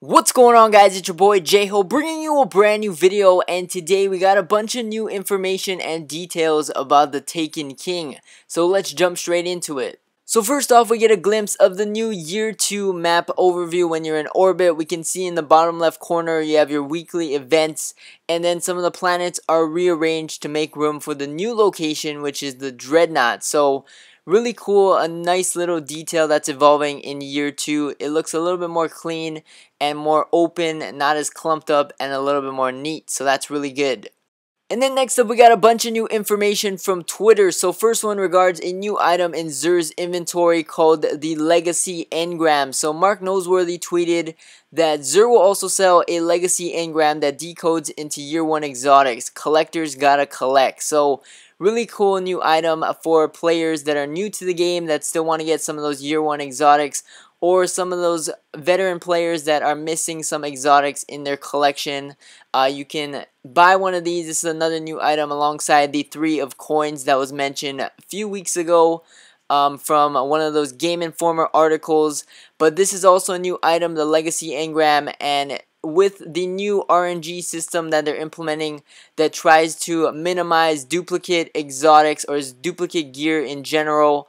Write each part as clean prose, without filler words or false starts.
What's going on, guys? It's your boy J-Ho bringing you a brand new video, and today we got a bunch of new information and details about the Taken King. So let's jump straight into it. So first off, we get a glimpse of the new Year 2 map overview. When you're in orbit, we can see in the bottom left corner you have your weekly events, and then some of the planets are rearranged to make room for the new location, which is the Dreadnought. So really cool, a nice little detail that's evolving in Year 2. It looks a little bit more clean and more open, not as clumped up, and a little bit more neat, so that's really good. And then next up, we got a bunch of new information from Twitter. So first one regards a new item in Xur's inventory called the Legacy Engram. So Mark Noseworthy tweeted that Xur will also sell a Legacy Engram that decodes into Year 1 exotics. Collectors gotta collect. So really cool new item for players that are new to the game that still want to get some of those Year 1 exotics, or some of those veteran players that are missing some exotics in their collection. You can buy one of these. This is another new item alongside the 3 of coins that was mentioned a few weeks ago from one of those Game Informer articles. But this is also a new item, the Legacy Engram, and with the new RNG system that they're implementing that tries to minimize duplicate exotics or duplicate gear in general,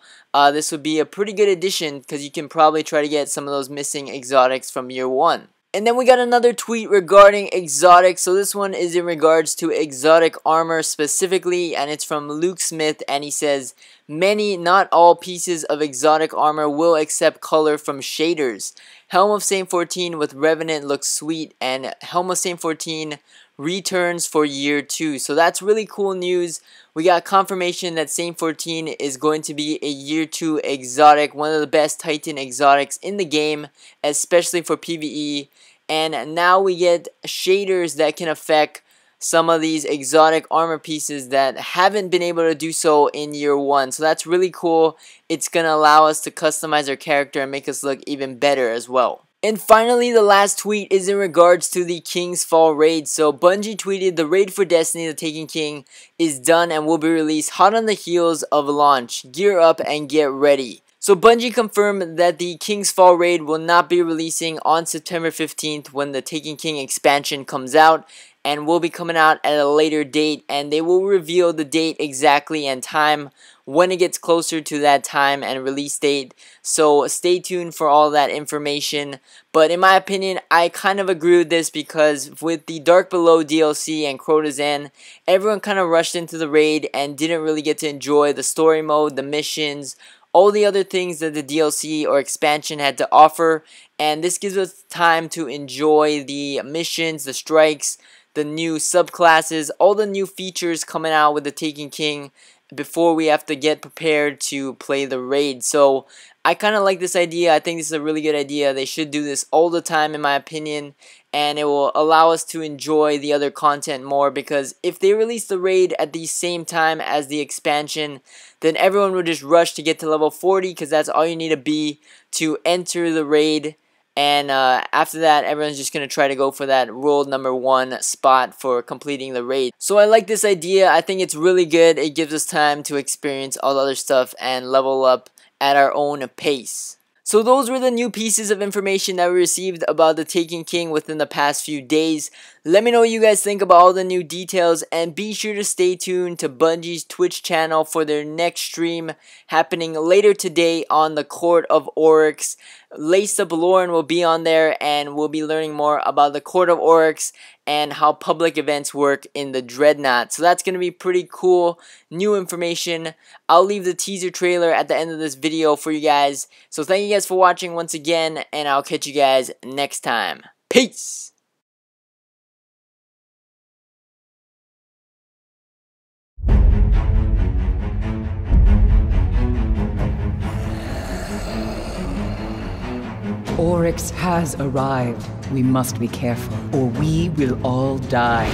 this would be a pretty good addition because you can probably try to get some of those missing exotics from Year 1. And then we got another tweet regarding exotics. So this one is in regards to exotic armor specifically, and it's from Luke Smith, and he says, "Many, not all pieces of exotic armor will accept color from shaders. Helm of Saint 14 with Revenant looks sweet, and Helm of Saint 14 returns for Year 2. So that's really cool news. We got confirmation that Saint 14 is going to be a Year 2 exotic, one of the best Titan exotics in the game, especially for PvE. And now we get shaders that can affect some of these exotic armor pieces that haven't been able to do so in Year 1. So that's really cool. It's going to allow us to customize our character and make us look even better as well. And finally, the last tweet is in regards to the King's Fall raid. So Bungie tweeted, "The raid for Destiny, the Taken King, is done and will be released hot on the heels of launch. Gear up and get ready." So Bungie confirmed that the King's Fall raid will not be releasing on September 15th when the Taken King expansion comes out, and will be coming out at a later date, and they will reveal the date exactly and time when it gets closer to that time and release date. So stay tuned for all that information. But in my opinion, I kind of agree with this because with the Dark Below DLC and Crota's End, everyone kind of rushed into the raid and didn't really get to enjoy the story mode, the missions, all the other things that the DLC or expansion had to offer. And this gives us time to enjoy the missions, the strikes, the new subclasses, all the new features coming out with the Taken King before we have to get prepared to play the raid. So I kind of like this idea. I think this is a really good idea. They should do this all the time in my opinion, and it will allow us to enjoy the other content more, because if they release the raid at the same time as the expansion, then everyone would just rush to get to level 40 because that's all you need to be to enter the raid. And after that, everyone's just going to try to go for that world number 1 spot for completing the raid. So I like this idea. I think it's really good. It gives us time to experience all the other stuff and level up at our own pace. So those were the new pieces of information that we received about the Taken King within the past few days. Let me know what you guys think about all the new details, and be sure to stay tuned to Bungie's Twitch channel for their next stream happening later today on the Court of Oryx. Laced Up Lauren will be on there, and we'll be learning more about the Court of Oryx and how public events work in the Dreadnought. So that's going to be pretty cool new information. I'll leave the teaser trailer at the end of this video for you guys. So thank you guys for watching once again, and I'll catch you guys next time. Peace! Oryx has arrived. We must be careful, or we will all die.